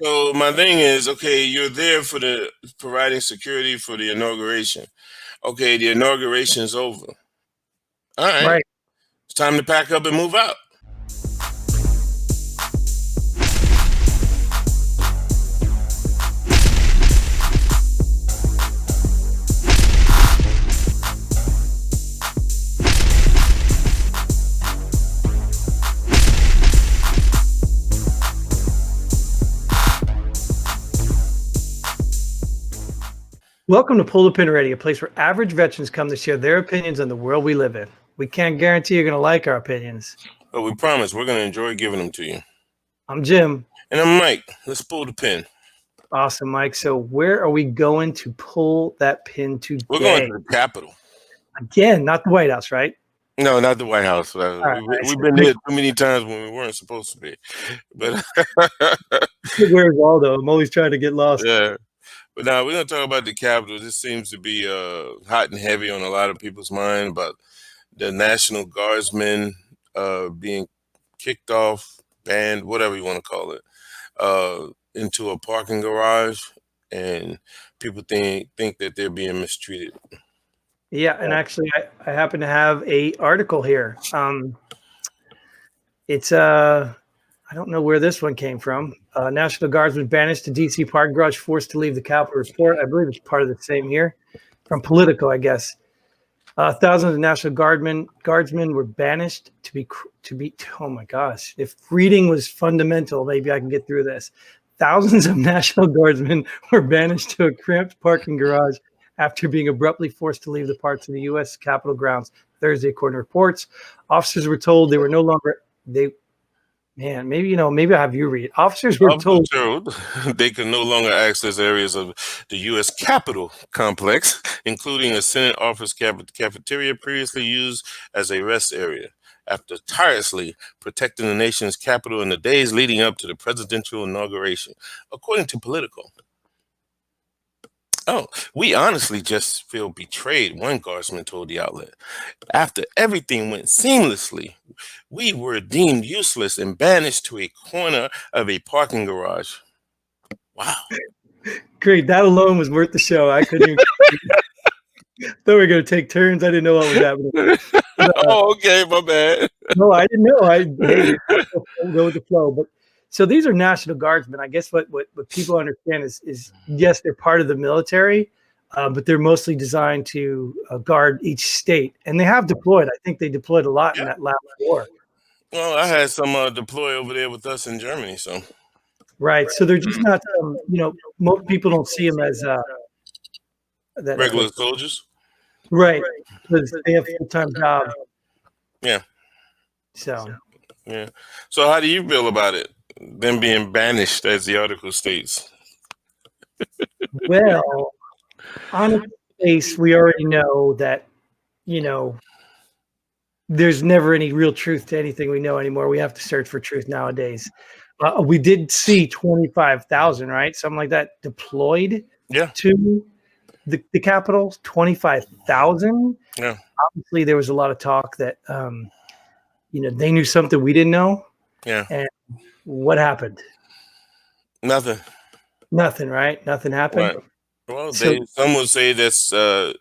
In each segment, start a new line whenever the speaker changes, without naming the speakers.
So my thing is, okay, you're there for the providing security for the inauguration. Okay, the inauguration's over. All right,
Right.
it's time to pack up and move out.
Welcome to Pull the Pin Ready, a place where average veterans come to share their opinions on the world we live in. We can't guarantee you're going to like our opinions.
But we promise we're going to enjoy giving them to you.
I'm Jim.
And I'm Mike. Let's pull the pin.
Awesome, Mike. So where are we going to pull that pin today?
We're going to the Capitol.
Again, not the White House, right?
No, not the White House. We've been there too many times when we weren't supposed to be. But
Where's Waldo? I'm always trying to get lost.
yeah. But now we're going to talk about the Capitol. This seems to be hot and heavy on a lot of people's mind about the National Guardsmen being kicked off, banned, whatever you want to call it, into a parking garage, and people think that they're being mistreated.
Yeah, and actually, I happen to have a article here. It's I don't know where this one came from. National Guardsmen banished to D.C. parking garage, forced to leave the Capitol report. I believe it's part of the same here from Politico, I guess. Thousands of National Guardsmen were banished to be. Oh my gosh! If reading was fundamental, maybe I can get through this. Thousands of National Guardsmen were banished to a cramped parking garage after being abruptly forced to leave the parts of the U.S. Capitol grounds Thursday, according to reports. Officers were told they were no longer maybe I have you read. Officers were told
they could no longer access areas of the U.S. Capitol complex, including a Senate office cafeteria previously used as a rest area, after tirelessly protecting the nation's capital in the days leading up to the presidential inauguration, according to Politico. Oh, we honestly just feel betrayed, one guardsman told the outlet. After everything went seamlessly, we were deemed useless and banished to a corner of a parking garage. Wow.
Great. That alone was worth the show. I couldn't even thought we were going to take turns. I didn't know what was happening.
Oh, okay, my bad.
No, I didn't know. We'll go with the flow. But so these are National Guardsmen. I guess what people understand is yes, they're part of the military, but they're mostly designed to guard each state. And they have deployed. I think they deployed a lot in that last war.
Well, I had some deploy over there with us in Germany, so.
Right. So they're just not, most people don't see them as
regular soldiers.
Right. Because they have full-time jobs.
Yeah.
So.
Yeah. So how do you feel about it? Them being banished, as the article states.
Well, on its face, we already know that, there's never any real truth to anything we know anymore. We have to search for truth nowadays. We did see 25,000, right? Something like that deployed to the Capitol. 25,000.
Yeah.
Obviously, there was a lot of talk that, they knew something we didn't know.
Yeah.
And what happened?
Nothing.
Nothing, right? Nothing happened.
Right. Well, some would say that's the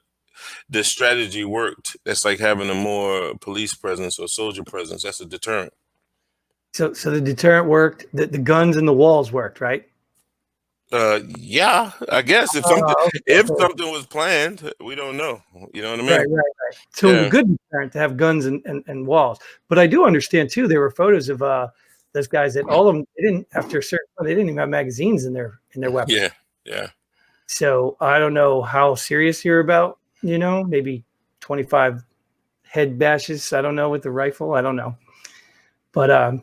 strategy worked. That's like having a more police presence or soldier presence. That's a deterrent.
So the deterrent worked. The guns and the walls worked, right?
Yeah, I guess if something was planned, we don't know. You know what I mean?
Right. So it was a good deterrent to have guns and walls. But I do understand too. There were photos of those guys that all of them didn't after a certain point, they didn't even have magazines in their weapons.
Yeah.
So I don't know how serious you're about. Maybe 25 head bashes. I don't know with the rifle. I don't know. But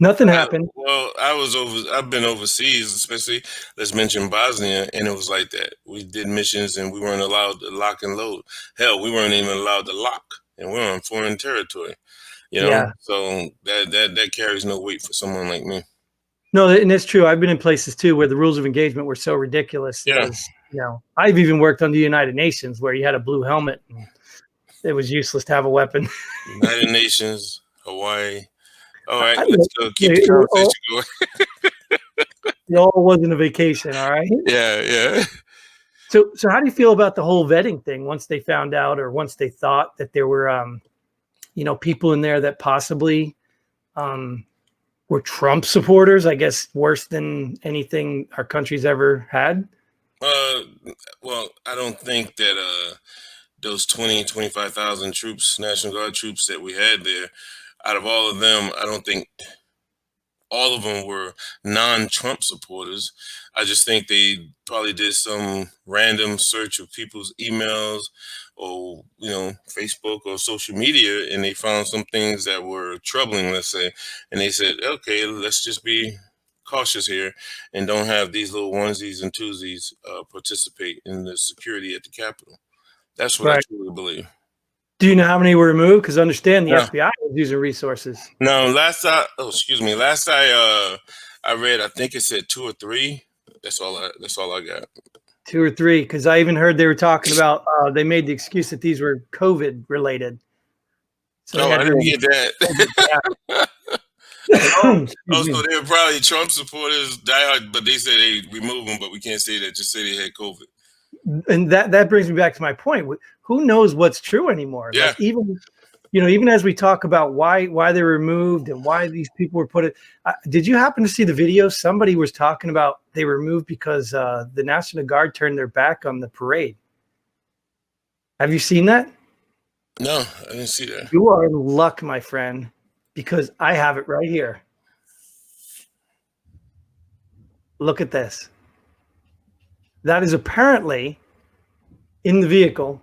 nothing happened.
Well, I've been overseas, especially let's mention Bosnia, and it was like that. We did missions and we weren't allowed to lock and load. Hell, we weren't even allowed to lock, and we're on foreign territory. So that carries no weight for someone like me.
No, and that's true. I've been in places too where the rules of engagement were so ridiculous.
Yeah.
I've even worked on the United Nations where you had a blue helmet and it was useless to have a weapon.
United Nations, Hawaii. All right, let's go. Keep the conversation going.
It all wasn't a vacation, all right?
Yeah, yeah.
So how do you feel about the whole vetting thing once they found out or once they thought that there were, people in there that possibly um, were Trump supporters? I guess worse than anything our country's ever had.
Uh, well, I don't think that those 25,000 troops, National Guard troops that we had there, out of all of them, I don't think all of them were non-Trump supporters. I just think they probably did some random search of people's emails or Facebook or social media, and they found some things that were troubling, let's say, and they said, okay, let's just be cautious here and don't have these little onesies and twosies participate in the security at the Capitol. That's what I
Right.
truly believe.
Do you know how many were removed? Because understand the
No,
FBI was using resources.
no. Last I read, I think it said two or three. That's all I got.
Two or three, because I even heard they were talking about they made the excuse that these were COVID related. So they
Oh,
had
I
to
didn't
remove
get that.
that.
Oh,
Excuse
so
me.
they were probably Trump supporters, diehard, but they said they removed them, but we can't say that. Just say they had COVID.
And that brings me back to my point. Who knows what's true anymore?
Yeah,
Like even as we talk about why they were removed and why these people were put it. Did you happen to see the video? Somebody was talking about they were removed because the National Guard turned their back on the parade. Have you seen that?
no, I didn't see that.
You are in luck, my friend, because I have it right here. Look at this. That is apparently in the vehicle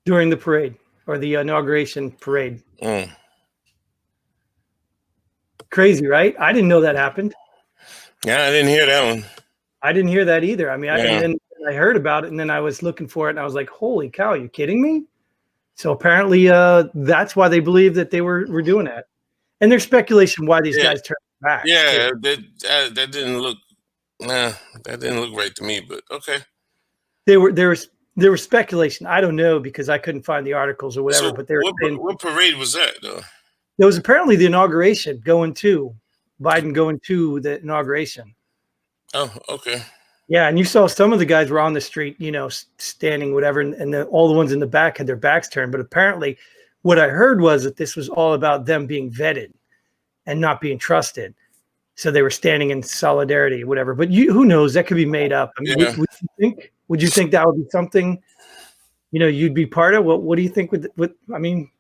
during the parade or the inauguration parade.
Mm.
Crazy, right? I didn't know that happened.
Yeah, I didn't hear that one.
I didn't hear that either. I mean, and
Yeah,
then I heard about it, and then I was looking for it, and I was like, "Holy cow, are you kidding me?" So apparently, that's why they believe that they were doing that. And there's speculation why these
yeah,
guys turned their backs too.
yeah. That didn't look. Nah, that didn't look right to me. But okay.
There was speculation. I don't know because I couldn't find the articles or whatever,
So
but they were saying
what parade was that though?
there was apparently the inauguration Biden going to the inauguration.
Oh, okay.
Yeah, and you saw some of the guys were on the street, standing, whatever, and all the ones in the back had their backs turned. But apparently, what I heard was that this was all about them being vetted and not being trusted. So they were standing in solidarity, whatever. But who knows? That could be made up. I mean,
Yeah.
would you think that would be something, you'd be part of? What do you think I mean,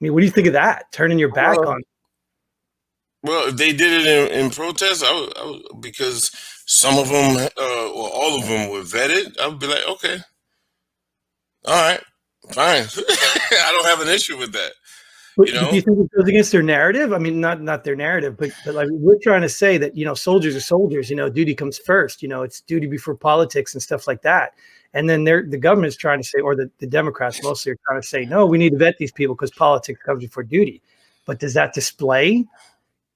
what do you think of that? Turning your back on?
Well, if they did it in protest, because some of them, or all of them, were vetted. I would be like, okay, all right, fine. I don't have an issue with that.
But
You
do
know,
you think it goes against their narrative? I mean, not their narrative, but like we're trying to say that soldiers are soldiers. Duty comes first. It's duty before politics and stuff like that. And then the government's trying to say, or the Democrats mostly are trying to say, no, we need to vet these people because politics comes before duty. But does that display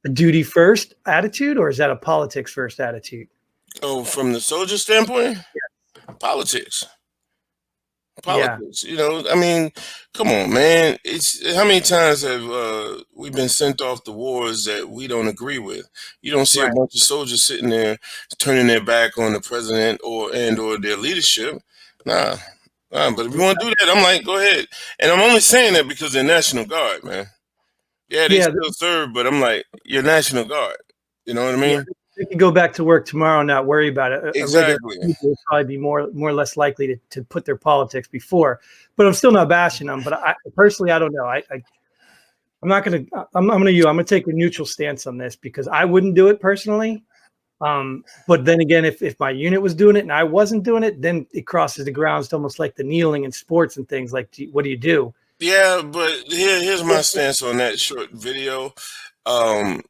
a duty first attitude, or is that a politics first attitude?
oh, from the soldier standpoint, politics.
Yeah,
Politics, I mean, come on, man. It's how many times have we been sent off to wars that we don't agree with? You don't see a
right.
bunch of soldiers sitting there turning their back on the president or their leadership. Nah, but if you want to do that, I'm like, go ahead. And I'm only saying that because they're National Guard, man. Yeah, they
Yeah,
still serve, but I'm like, you're National Guard. You know what I
yeah.
mean?
They could go back to work tomorrow and not worry about it. A regular
Exactly.
people would probably be more or less likely to put their politics before. But I'm still not bashing them. But I personally, I don't know. I'm not gonna. I'm gonna take a neutral stance on this because I wouldn't do it personally. But then again, if my unit was doing it and I wasn't doing it, then it crosses the grounds to almost like the kneeling in sports and things. Like, what do you do?
Yeah, but here's my stance on that short video. Um,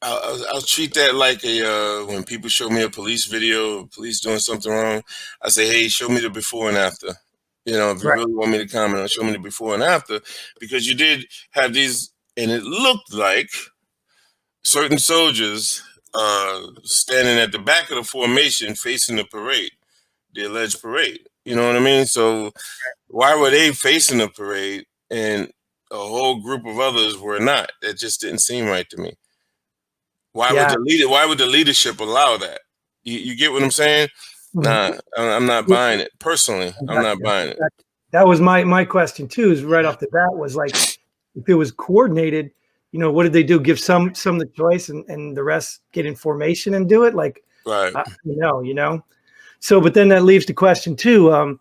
I'll treat that like when people show me a police video, police doing something wrong. I say, hey, show me the before and after. If you
Right.
really want me to comment on, show me the before and after, because you did have these, and it looked like certain soldiers standing at the back of the formation facing the parade, the alleged parade. You know what I mean? So why were they facing the parade and a whole group of others were not? That just didn't seem right to me.
Yeah.
Why would the leadership allow that? You get what I'm saying?
Mhm.
Nah, I'm not buying it. Personally, I'm not
Gotcha.
buying it.
That was my question too, is right off the bat was like, if it was coordinated, what did they do? Give some the choice and the rest get information and do it? Like,
Right.
So, but then that leaves the question too,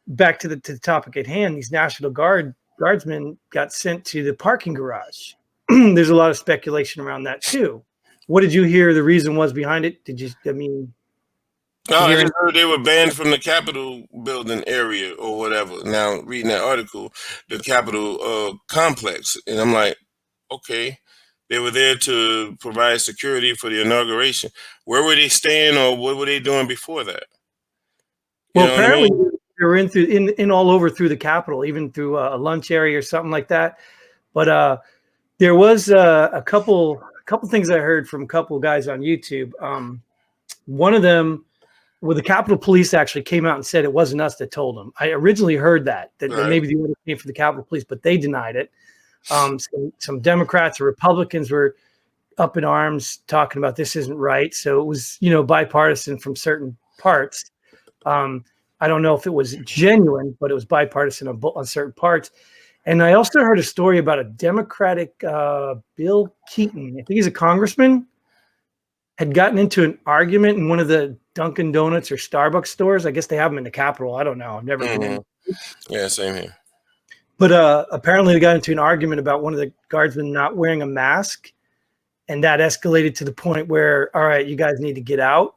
back to the topic at hand, these National Guardsmen got sent to the parking garage. There's a lot of speculation around that too. What did you hear the reason was behind it? Did
No,
you
I
hear
just
any?
heard they were banned from the Capitol building area or whatever. Now, reading that article, the Capitol complex, and I'm like, okay, they were there to provide security for the inauguration. Where were they staying, or what were they doing before that? You
Well,
know what I
apparently
mean?
they were in all over through the Capitol, even through a lunch area or something like that. But there was a couple things I heard from a couple of guys on YouTube. One of them, well, the Capitol Police actually came out and said it wasn't us that told them. I originally heard that
Right.
maybe the order came from the Capitol Police, but they denied it. Some Democrats or Republicans were up in arms talking about this isn't right. So it was, bipartisan from certain parts. Um, I don't know if it was genuine, but it was bipartisan on certain parts. And I also heard a story about a Democratic Bill Keaton. I think he's a congressman, had gotten into an argument in one of the Dunkin' Donuts or Starbucks stores. I guess they have them in the Capitol. I don't know. I've never been
Hmm.
in.
Yeah, same here.
But apparently they got into an argument about one of the guardsmen not wearing a mask. And that escalated to the point where, all right, you guys need to get out.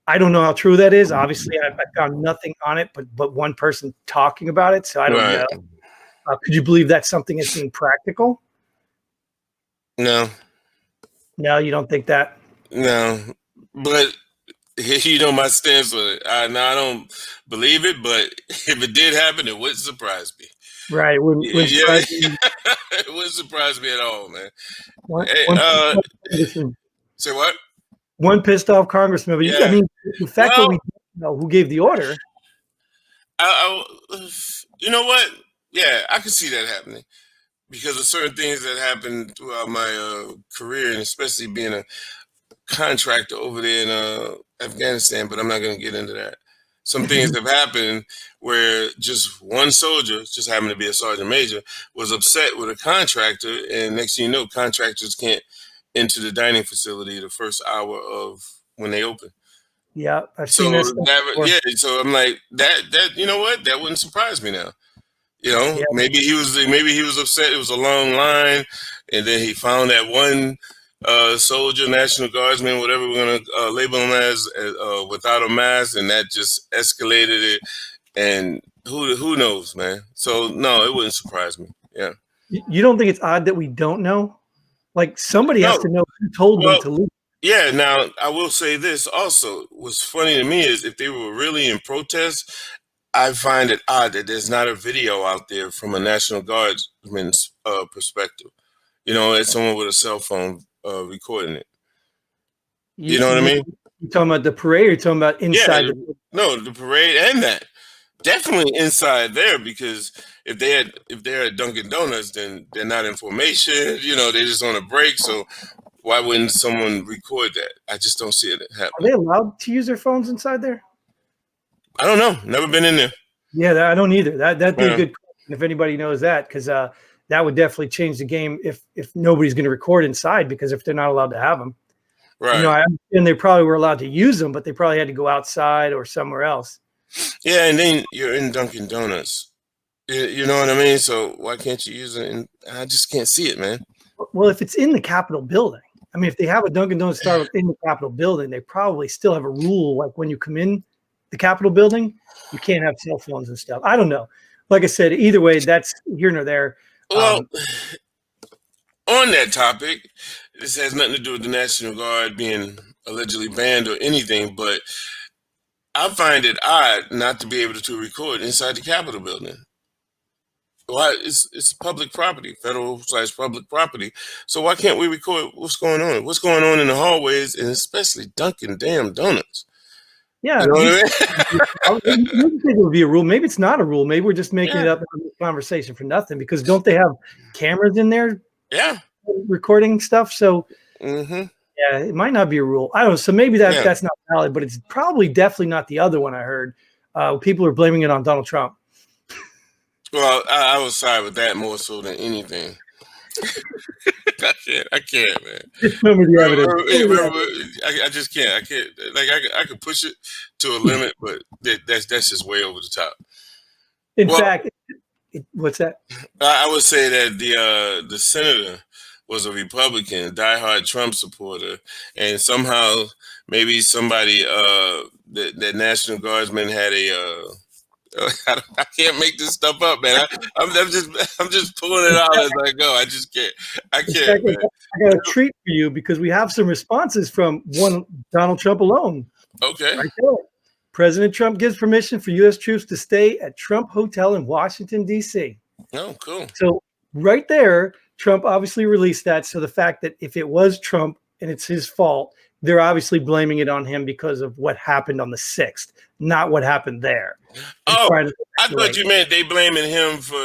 I don't know how true that is. Obviously, I found nothing on it, but one person talking about it. So I don't
Right.
know. Could you believe that's something that's being practical?
No,
No, you don't think that?
no, but you know my stance on it. I don't believe it, but if it did happen, it wouldn't surprise me.
Right. It wouldn't
Yeah,
surprise me.
it wouldn't surprise me at all, man.
One,
Hey,
one pissed off congressman.
say what?
One pissed off congressman. But I
Yeah.
mean, the fact that
Well,
we don't know who gave the order.
you know what? Yeah, I can see that happening because of certain things that happened throughout my career, and especially being a contractor over there in Afghanistan. But I'm not going to get into that. Some things have happened where just one soldier, just happened to be a sergeant major, was upset with a contractor, and next thing you know, contractors can't enter the dining facility the first hour of when they open.
Yeah, I've
So
seen this stuff before.
yeah, so I'm like that you know what? That wouldn't surprise me now. You know,
Yeah,
maybe he was upset. It was a long line, and then he found that one soldier, National Guardsman, whatever we're gonna label him as, without a mask, and that just escalated it. And who knows, man? So no, it wouldn't surprise me. Yeah.
you don't think it's odd that we don't know? Like somebody has
No.
to know who told them
Well,
to leave.
yeah. Now I will say this also. What's funny to me is if they were really in protest, I find it odd that there's not a video out there from a National Guardsman's perspective. You know, it's someone with a cell phone recording it. You
You,
know what I
you
mean?
you talking about the parade? Or you're talking about
Yeah.
inside the?
No, the parade and that definitely inside there because if they're at Dunkin' Donuts, then they're not in formation. You know, they're just on a break. So why wouldn't someone record that? I just don't see it
Are
happening.
they allowed to use their phones inside there?
I don't know. Never been in there.
Yeah, I don't either. That'd be a
Yeah.
good question if anybody knows that, because that would definitely change the game if nobody's going to record inside, because if they're not allowed to have them,
Right.
I understand they probably were allowed to use them, but they probably had to go outside or somewhere else.
Yeah, and then you're in Dunkin' Donuts. You know what I mean? So why can't you use it? And I just can't see it, man.
Well, if it's in the Capitol building, I mean, if they have a Dunkin' Donuts Starbucks in the Capitol building, they probably still have a rule like when you come in the Capitol building, you can't have cell phones and stuff. I don't know. Like I said, either way, that's here nor there.
Well, on that topic, this has nothing to do with the National Guard being allegedly banned or anything, but I find it odd not to be able to record inside the Capitol building. Why? It's public property, federal/public property. So why can't we record what's going on? What's going on in the hallways, and especially Dunkin' damn Donuts?
Yeah,
You know
you
what I mean?
you think it would be a rule. Maybe it's not a rule. Maybe we're just making
Yeah,
it up in a conversation for nothing, because don't they have cameras in there
yeah.
recording stuff? So
Hmm.
Yeah, it might not be a rule. I don't know. So maybe
Yeah.
that's not valid, but it's probably definitely not the other one I heard. People are blaming it on Donald Trump.
Well, I would side with that more so than anything. I can't, man.
Just show me the evidence. Show me the evidence.
I just can't. I can't. Like I could push it to a limit, but that's just way over the top.
In
Well,
fact, what's that?
I would say that the senator was a Republican, diehard Trump supporter, and somehow maybe somebody that National Guardsmen had a. I can't make this stuff up, man. I'm just pulling it out as I go. I just can't. I
In
can't,
fact,
man.
I got a treat for you because we have some responses from one Donald Trump alone.
Okay.
Right there. President Trump gives permission for U.S. troops to stay at Trump Hotel in Washington, D.C.
Oh, cool.
So right there, Trump obviously released that. So the fact that if it was Trump and it's his fault, they're obviously blaming it on him because of what happened on the 6th, not what happened there.
Oh, I thought you meant they blaming him for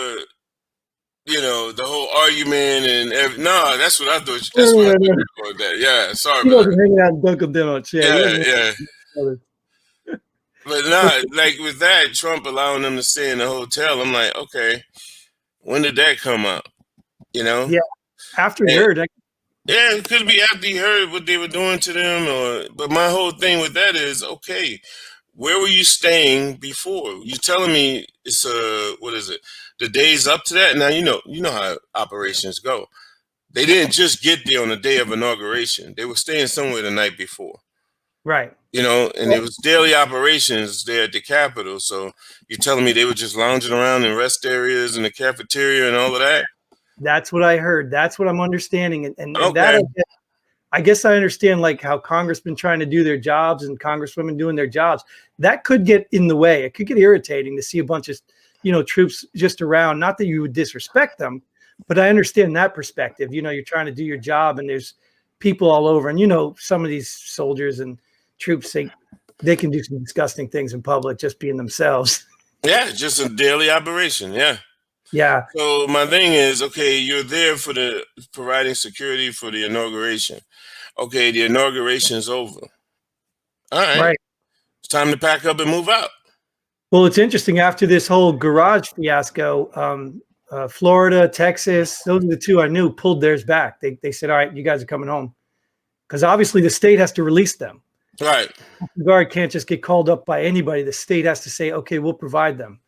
the whole argument and no, that's what I thought. That's what I thought you were going that. Yeah, sorry
He
about
wasn't
that.
hanging out in Dunkin' Donuts.
Yeah. But no, like with that, Trump allowing them to stay in the hotel, I'm like, okay, when did that come up?
Yeah, after he heard.
Yeah, it could be after he heard what they were doing to them, but my whole thing with that is, okay, where were you staying before? You telling me it's what is it? The days up to that? Now you know how operations go. They didn't just get there on the day of inauguration. They were staying somewhere the night before.
Right.
And it was daily operations there at the Capitol. So you're telling me they were just lounging around in rest areas and the cafeteria and all of that?
That's what I heard. That's what I'm understanding. And
Okay.
that I guess I understand like how congressmen trying to do their jobs and congresswomen doing their jobs. That could get in the way. It could get irritating to see a bunch of, troops just around. Not that you would disrespect them, but I understand that perspective. You're trying to do your job and there's people all over. And, some of these soldiers and troops, they can do some disgusting things in public just being themselves.
Yeah, just a daily operation. Yeah.
Yeah.
So my thing is, okay, you're there for the providing security for the inauguration. Okay, the inauguration is over. All right.
Right.
It's time to pack up and move out.
Well, it's interesting. After this whole garage fiasco, Florida, Texas, those are the two I knew pulled theirs back. They said, all right, you guys are coming home. Because obviously the state has to release them.
Right.
The guard can't just get called up by anybody. The state has to say, okay, we'll provide them.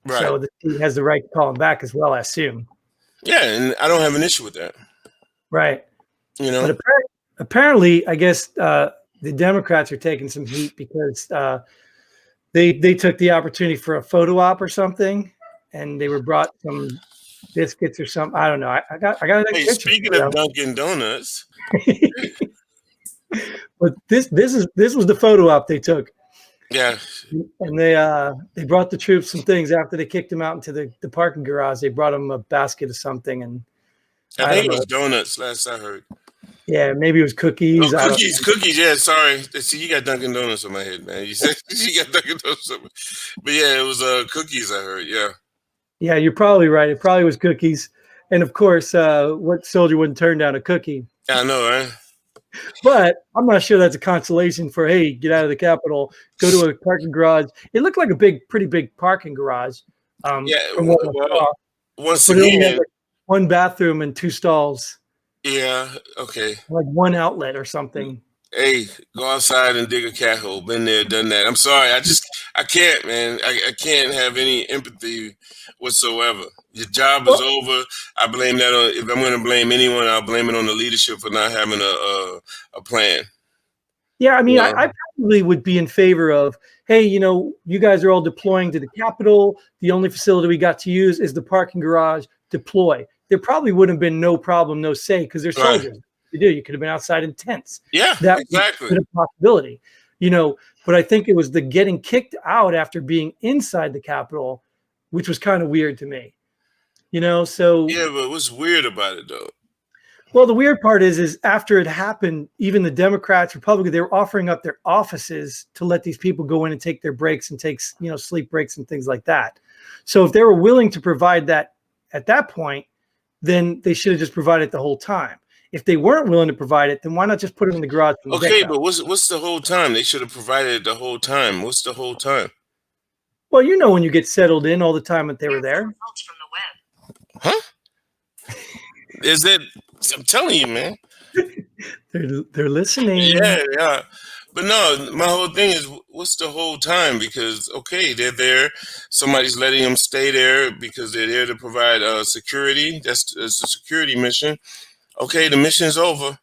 Right.
So the state has the right to call them back as well, I assume.
Yeah, and I don't have an issue with that.
Right. But apparently, I guess the Democrats are taking some heat because they took the opportunity for a photo op or something, and they were brought some biscuits or something. I don't know. I got.
Hey, speaking of Dunkin' Donuts,
but this was the photo op they took.
Yeah.
And they brought the troops some things after they kicked them out into the parking garage. They brought them a basket of something, and
I think it was donuts. Last I heard.
Yeah, maybe it was cookies.
Oh, cookies. Yeah, sorry. See, you got Dunkin' Donuts in my head, man. You said you got Dunkin' Donuts, but yeah, it was cookies. I heard. Yeah.
Yeah, you're probably right. It probably was cookies, and of course, what soldier wouldn't turn down a cookie?
I know, right?
But I'm not sure that's a consolation for, hey, get out of the Capitol, go to a parking garage. It looked like a pretty big parking garage.
Yeah. Well, once
but
again,
it only had like one bathroom and 2 stalls.
Yeah. Okay.
Like one outlet or something.
Hey, go outside and dig a cat hole. Been there, done that. I'm sorry. I can't, man. I can't have any empathy whatsoever. Your job is over. I blame that on, if I'm going to blame anyone, I'll blame it on the leadership for not having a plan.
Yeah, I mean, I probably would be in favor of, hey, you guys are all deploying to the Capitol. The only facility we got to use is the parking garage. Deploy. There probably would have been no problem, no say, because they're soldiers. You could have been outside in tents.
Yeah,
that
exactly.
Was a possibility, But I think it was the getting kicked out after being inside the Capitol, which was kind of weird to me. So
yeah, but what's weird about it though?
Well, the weird part is after it happened, even the Democrats, Republicans, they were offering up their offices to let these people go in and take their breaks and take sleep breaks and things like that. So if they were willing to provide that at that point, then they should have just provided it the whole time. If they weren't willing to provide it, then why not just put it in the garage from the
Okay,
get-go?
but what's the whole time? They should have provided it the whole time. What's the whole time?
Well, you know when you get settled in all the time that they were there.
Huh? Is that? I'm telling you, man.
They're listening.
Yeah, yeah. But no, my whole thing is, what's the whole time? Because okay, they're there. Somebody's letting them stay there because they're there to provide security. That's a security mission. Okay, the mission's over. All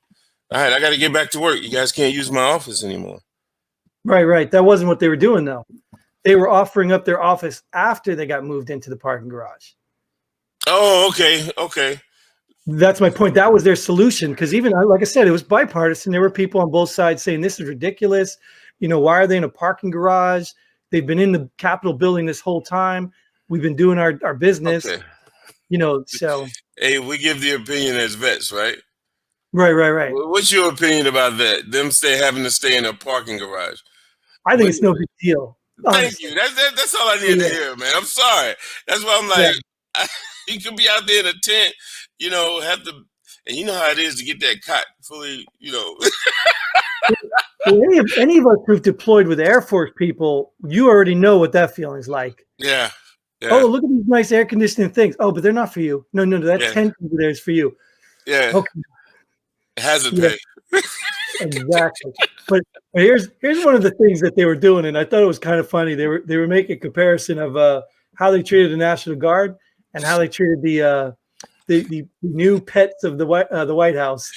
right, I got to get back to work. You guys can't use my office anymore.
Right. That wasn't what they were doing, though. They were offering up their office after they got moved into the parking garage.
Oh, okay.
That's my point. That was their solution. Because even, like I said, it was bipartisan. There were people on both sides saying this is ridiculous. Why are they in a parking garage? They've been in the Capitol building this whole time. We've been doing our business.
Okay.
So.
Hey, we give the opinion as vets, right?
Right.
What's your opinion about that? Them having to stay in a parking garage?
I think it's no big deal.
Thank you. That's all I need to hear, man. I'm sorry. That's why I'm like, you could be out there in a tent, have to, and you know how it is to get that cot fully,
Any of us who've deployed with Air Force people, you already know what that feeling's like.
Yeah.
Oh, look at these nice air conditioning things. Oh, but they're not for you. No, that tent over there is for you.
Yeah.
Okay.
Hazard pay.
Exactly. But here's one of the things that they were doing, and I thought it was kind of funny. They were making a comparison of how they treated the National Guard and how they treated the new pets of the White House.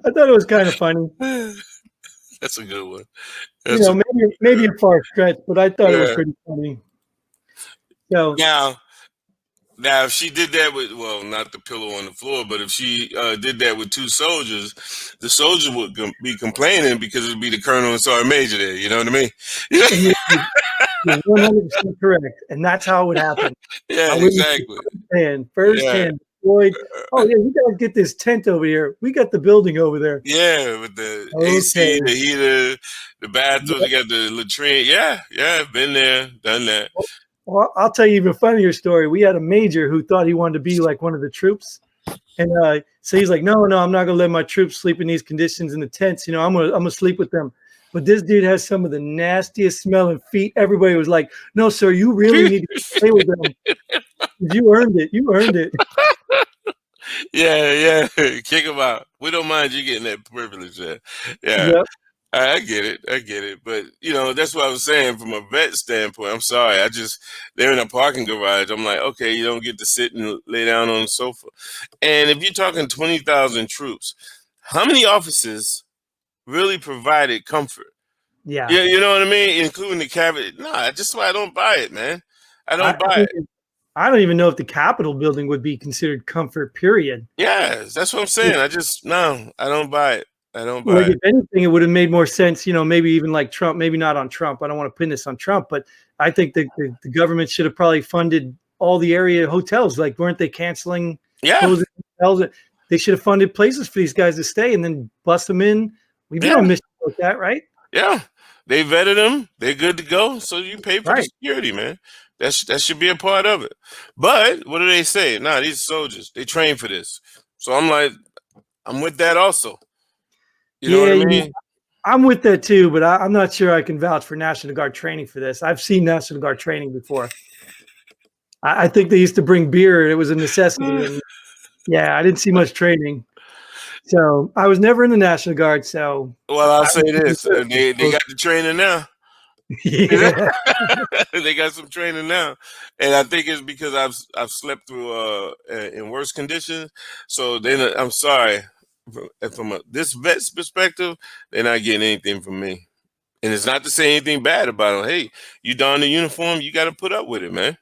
I thought it was kind of funny.
That's a good one.
Maybe a far stretch, but I thought it was pretty funny. So
now, if she did that with, not the pillow on the floor, but if she did that with two soldiers, the soldier would be complaining because it would be the colonel and sergeant major there. You know what I mean?
You're 100% correct, and that's how it would happen.
Yeah, exactly.
Firsthand, Floyd. Oh yeah, we gotta get this tent over here. We got the building over there.
Yeah, with the AC, the heater, the bathroom. You got the latrine. Yeah, been there, done that.
Well, I'll tell you even funnier story. We had a major who thought he wanted to be like one of the troops, and so he's like, "No, I'm not gonna let my troops sleep in these conditions in the tents. I'm gonna sleep with them." But this dude has some of the nastiest smelling feet. Everybody was like, "No, sir, you really need to stay with them. You earned it. You earned it."
Yeah. Kick him out. We don't mind you getting that privilege there. Yeah.
Yep.
I get it. But, that's what I was saying from a vet standpoint. I'm sorry. They're in a parking garage. I'm like, okay, you don't get to sit and lay down on the sofa. And if you're talking 20,000 troops, how many offices really provided comfort?
Yeah.
You know what I mean? Including the cabinet. No, that's why I don't buy it, man. I don't buy it.
I don't even know if the Capitol building would be considered comfort, period.
Yeah, that's what I'm saying. I don't buy it. I don't buy it.
If anything, it would have made more sense, maybe even like Trump, maybe not on Trump. I don't want to pin this on Trump, but I think the government should have probably funded all the area hotels. Like, weren't they canceling closing hotels? They should have funded places for these guys to stay and then bust them in. We've been on missions like that, right?
Yeah. They vetted them. They're good to go. So you pay for the security, man. That should be a part of it. But what do they say? Nah, these soldiers, they train for this. So I'm like, I'm with that also. You know what I mean?
I'm with that too, but I'm not sure I can vouch for National Guard training for this. I've seen National Guard training before. I think they used to bring beer. It was a necessity. And I didn't see much training. So I was never in the National Guard. So
I'll say this: they got the training now.
Yeah,
they got some training now, and I think it's because I've slept through in worse conditions. So then I'm sorry, from this vet's perspective, they're not getting anything from me, and it's not to say anything bad about them. Hey, you don the uniform, you got to put up with it, man.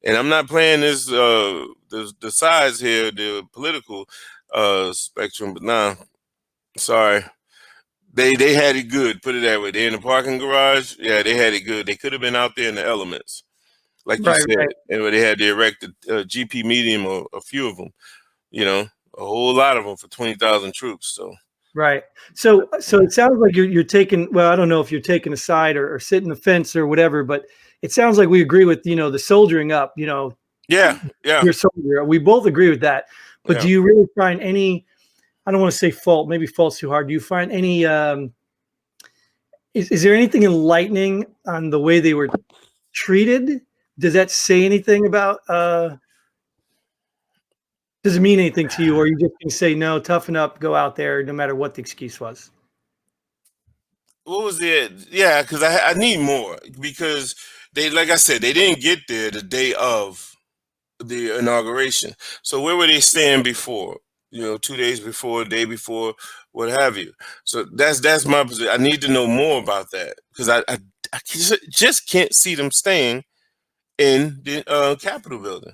And I'm not playing this the sides here, the political spectrum, but nah, sorry. They had it good, put it that way. They're in the parking garage. Yeah, they had it good. They could have been out there in the elements, like you said. And they had to erect a GP medium or a few of them, a whole lot of them for 20,000 troops. So
right. So it sounds like you're taking, well, I don't know if you're taking a side or sitting the fence or whatever, but it sounds like we agree with, the soldiering up,
Yeah.
Your soldier. We both agree with that. But do you really find any? I don't want to say fault. Maybe fault's too hard. Do you find any? Is there anything enlightening on the way they were treated? Does that say anything about? Does it mean anything to you, or you just can say no, toughen up, go out there, no matter what the excuse was?
What was it? Yeah, because I need more because they, like I said, they didn't get there the day of the inauguration. So where were they staying before? 2 days before, day before, what have you. So that's my position. I need to know more about that because I just can't see them staying in the Capitol building.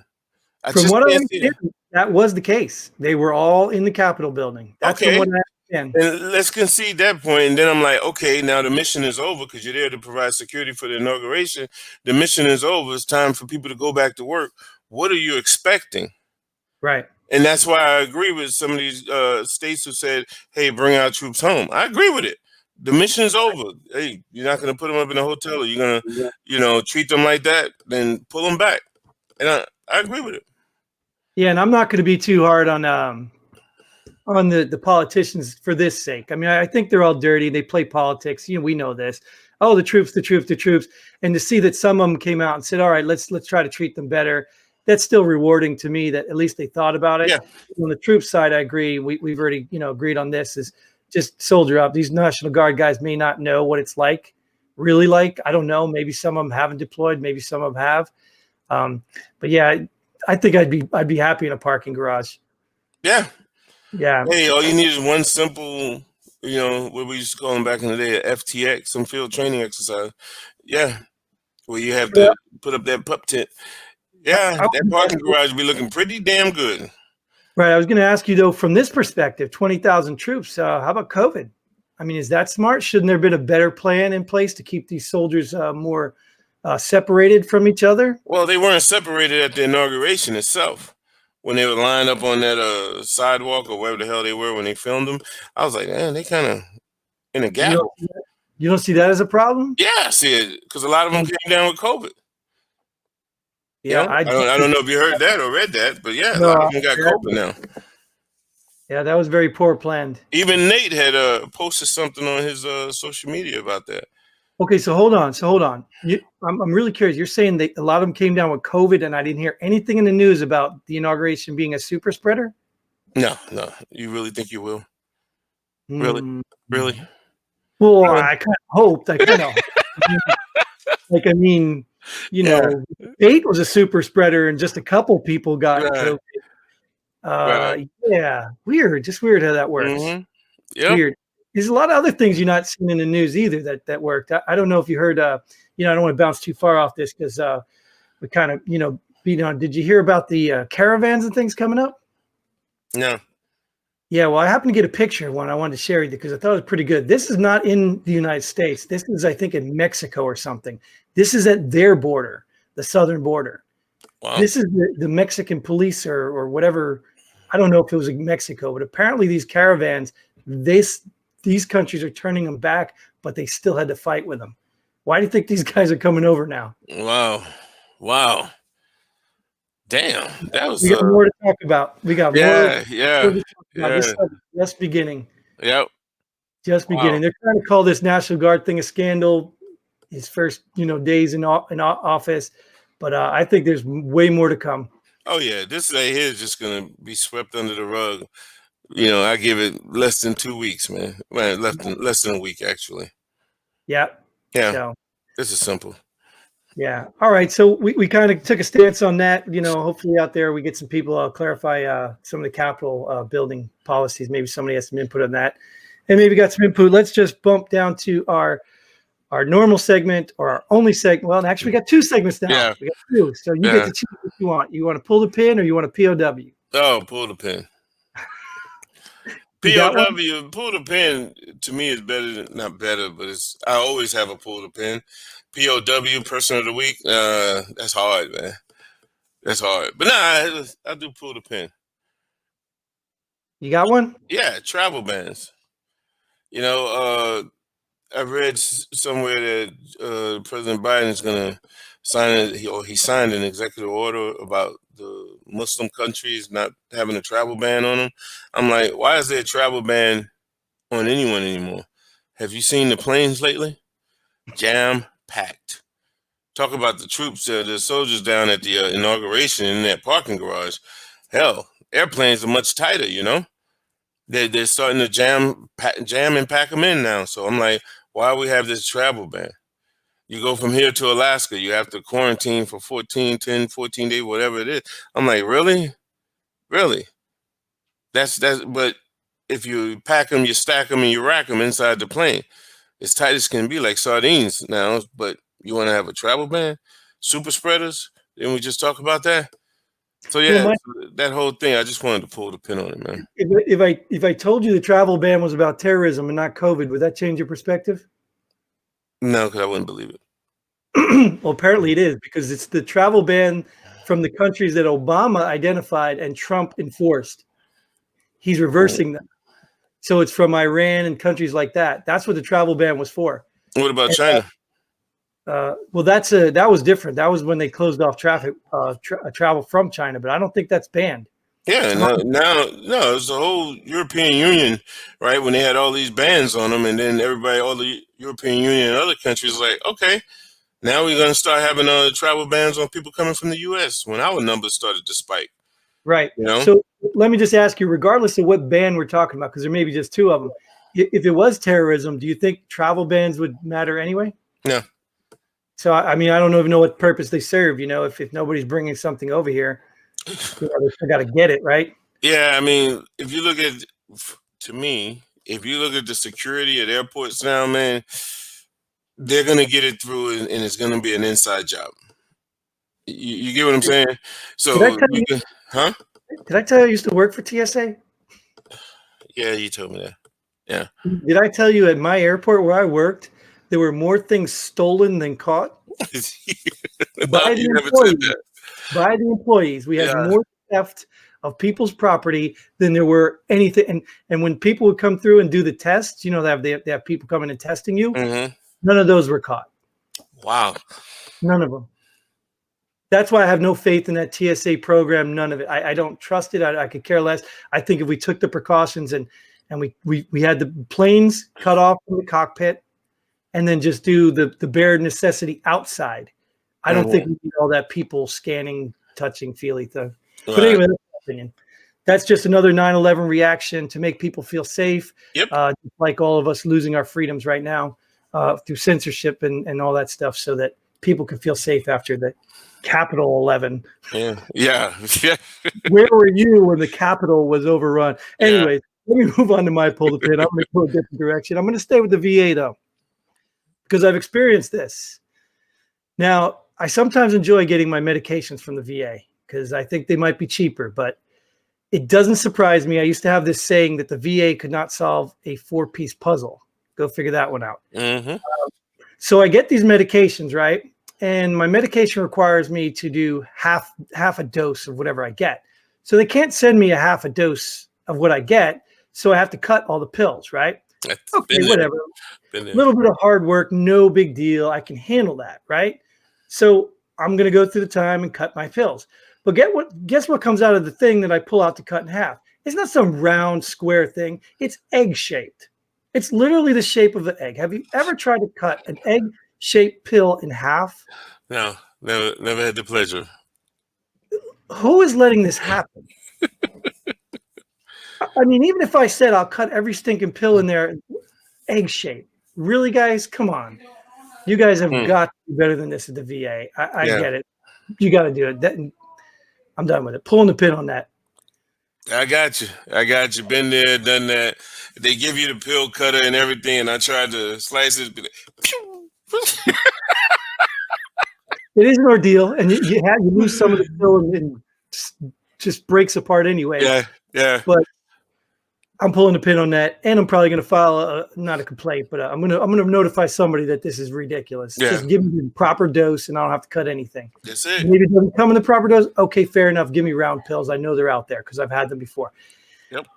I
From
just
what I
can't see it.
understand, that was the case. They were all in the Capitol building. That's from
Okay,
what I understand.
and let's concede that point, and then I'm like, okay, now the mission is over because you're there to provide security for the inauguration. The mission is over. It's time for people to go back to work. What are you expecting?
Right.
And that's why I agree with some of these states who said, "Hey, bring our troops home." I agree with it. The mission's over. Hey, you're not going to put them up in a hotel. Or you're going to, treat them like that. Then pull them back. And I agree with it.
Yeah, and I'm not going to be too hard on the politicians for this sake. I mean, I think they're all dirty. They play politics. We know this. Oh, the troops, the troops, the troops. And to see that some of them came out and said, "All right, let's try to treat them better." That's still rewarding to me that at least they thought about it.
Yeah.
On the troops side, I agree. We've already agreed on this. Is just soldier up. These National Guard guys may not know what it's really like. I don't know. Maybe some of them haven't deployed. Maybe some of them have. But yeah, I think I'd be happy in a parking garage.
Yeah.
Yeah.
Hey, all you need is one simple, what we used to call them back in the day, a FTX, some field training exercise. Yeah. Where you have to put up that pup tent. Yeah, that parking garage will be looking pretty damn good.
Right. I was going to ask you though, from this perspective, 20,000 troops. How about COVID? I mean, is that smart? Shouldn't there have been a better plan in place to keep these soldiers more separated from each other?
Well, they weren't separated at the inauguration itself. When they were lined up on that sidewalk or wherever the hell they were when they filmed them, I was like, man, they kind of in a gap.
You don't see that as a problem?
Yeah, I see it because a lot of them came down with COVID.
Yeah,
I don't know if you heard that or read that, but yeah, a lot of them got COVID now.
Yeah, that was very poor planned.
Even Nate had posted something on his social media about that.
Okay, so hold on. I'm really curious. You're saying that a lot of them came down with COVID, and I didn't hear anything in the news about the inauguration being a super spreader?
No. You really think you will? Really?
Well, I kind of hoped. Like, I mean, Nate was a super spreader, and just a couple people got COVID. Yeah, weird. Just weird how that works.
Yeah.
Weird. There's a lot of other things you're not seeing in the news either that worked. I don't know if you heard. I don't want to bounce too far off this because we kind of beat on. Did you hear about the caravans and things coming up?
No.
Yeah, well, I happened to get a picture of one I wanted to share with you because I thought it was pretty good. This is not in the United States. This is, I think, in Mexico or something. This is at their border, the southern border. Wow. This is the Mexican police or whatever. I don't know if it was in Mexico, but apparently these caravans, these countries are turning them back, but they still had to fight with them. Why do you think these guys are coming over now?
Wow. Damn, that was.
We got more to talk about. We got more.
Yeah.
This is just beginning.
Yep.
Just beginning. They're trying to call this National Guard thing a scandal. His first, days in office, but I think there's way more to come.
Oh yeah, this right here is just gonna be swept under the rug. I give it less than 2 weeks, man. Less than a week actually.
Yeah.
Yeah. So, this is simple.
Yeah. All right. So we kind of took a stance on that. Hopefully out there we get some people clarify some of the Capitol building policies. Maybe somebody has some input on that, and maybe got some input. Let's just bump down to our normal segment or our only segment. Well, actually, we got 2 segments now.
Yeah.
We got 2. So you get to choose what you want. You want to pull the pin or you want a POW?
Oh, pull the pin. POW, pull the pin to me is better. Not better, but I always have a pull the pin. POW, person of the week. That's hard, man. That's hard. But I do pull the pin.
You got one?
Yeah, travel bans. I read somewhere that President Biden is going to sign he signed an executive order about the Muslim countries not having a travel ban on them. I'm like, why is there a travel ban on anyone anymore? Have you seen the planes lately? Jam packed. Talk about the troops, the soldiers down at the inauguration in that parking garage. Hell, airplanes are much tighter, you know? They're starting to jam and pack them in now. So I'm like, why we have this travel ban? You go from here to Alaska, you have to quarantine for 14 days, whatever it is. I'm like, really? Really? But if you pack them, you stack them, and you rack them inside the plane. As tight as can be, like sardines now, but you want to have a travel ban? Super spreaders? Didn't we just talk about that? So
Well,
yeah, that whole thing, I just wanted to pull the pin on it, man.
if I told you the travel ban was about terrorism and not COVID, would that change your perspective?
No, because I wouldn't believe it.
Well, apparently it is, because it's the travel ban from the countries that Obama identified and Trump enforced. He's reversing them. So it's from Iran and countries like that. That's what the travel ban was for.
What about China?
Well, that was different. That was when they closed off travel from China, but I don't think that's banned.
Yeah, no, it's the whole European Union, right? When they had all these bans on them, and then all the European Union and other countries, like, okay, now we're going to start having travel bans on people coming from the U.S. when our numbers started to spike.
Right.
You know?
So let me just ask you, regardless of what ban we're talking about, because there may be just two of them, if it was terrorism, do you think travel bans would matter anyway?
No.
So, I mean, I don't even know what purpose they serve. You know, if nobody's bringing something over here, they still got to get it, right?
Yeah, I mean, if you look at the security at airports now, man, they're going to get it through, and it's going to be an inside job. You get what I'm saying? So,
Did I tell you I used to work for TSA?
Yeah, you told me that. Yeah.
Did I tell you at my airport where I worked, there were more things stolen than caught? By the employees. We had more theft of people's property than there were anything. And when people would come through and do the tests, you know, they have people coming and testing you.
Mm-hmm.
None of those were caught.
Wow.
None of them. That's why I have no faith in that TSA program. None of it. I don't trust it. I could care less. I think if we took the precautions and we had the planes cut off from the cockpit and then just do the bare necessity outside, I don't think we need all that people scanning, touching, feely thing. But anyway, that's my opinion. That's just another 9/11 reaction to make people feel safe.
Yep.
Like all of us losing our freedoms right now through censorship and all that stuff, so that people can feel safe after the Capitol 11.
Yeah.
Where were you when the Capitol was overrun? Anyway, let me move on to my pull the pin. I'm going to go a different direction. I'm going to stay with the VA, though, because I've experienced this. Now, I sometimes enjoy getting my medications from the VA because I think they might be cheaper, but it doesn't surprise me. I used to have this saying that the VA could not solve a 4-piece puzzle. Go figure that one out.
Mm-hmm.
So I get these medications, right? And my medication requires me to do half a dose of whatever I get. So they can't send me a half a dose of what I get. So I have to cut all the pills, right? Okay, whatever. A little bit of hard work, no big deal. I can handle that, right? So I'm going to go through the time and cut my pills. But guess what comes out of the thing that I pull out to cut in half? It's not some round square thing. It's egg-shaped. It's literally the shape of an egg. Have you ever tried to cut an egg-shaped pill in half?
No, never had the pleasure.
Who is letting this happen? I mean, even if I said I'll cut every stinking pill in there, egg-shaped. Really, guys? Come on. You guys have got to be better than this at the VA. I get it. You got to do it. I'm done with it. Pulling the pin on that.
I got you. Been there, done that. They give you the pill cutter and everything, and I tried to slice it.
It is an ordeal, and you lose some of the pill, and just breaks apart anyway.
Yeah.
But I'm pulling the pin on that, and I'm probably going to file not a complaint, but I'm going to notify somebody that this is ridiculous.
Yeah.
Just give me the proper dose, and I don't have to cut anything.
That's it.
Maybe it doesn't come in the proper dose. Okay, fair enough. Give me round pills. I know they're out there because I've had them before.
Yep.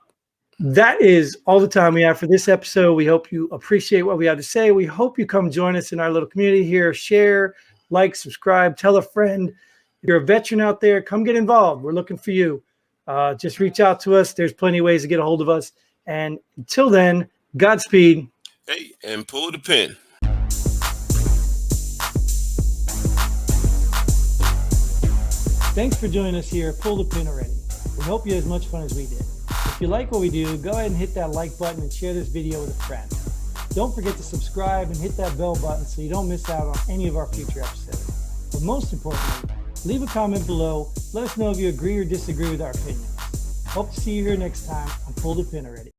That is all the time we have for this episode. We hope you appreciate what we have to say. We hope you come join us in our little community here. Share, like, subscribe, tell a friend. If you're a veteran out there, come get involved. We're looking for you. Just reach out to us. There's plenty of ways to get a hold of us. And until then, Godspeed.
Hey, and pull the pin.
Thanks for joining us here. Pull the pin already. We hope you had as much fun as we did. If you like what we do, go ahead and hit that like button and share this video with a friend. Don't forget to subscribe and hit that bell button so you don't miss out on any of our future episodes. But most importantly, leave a comment below. Let us know if you agree or disagree with our opinions. Hope to see you here next time on Pull the Pin Already.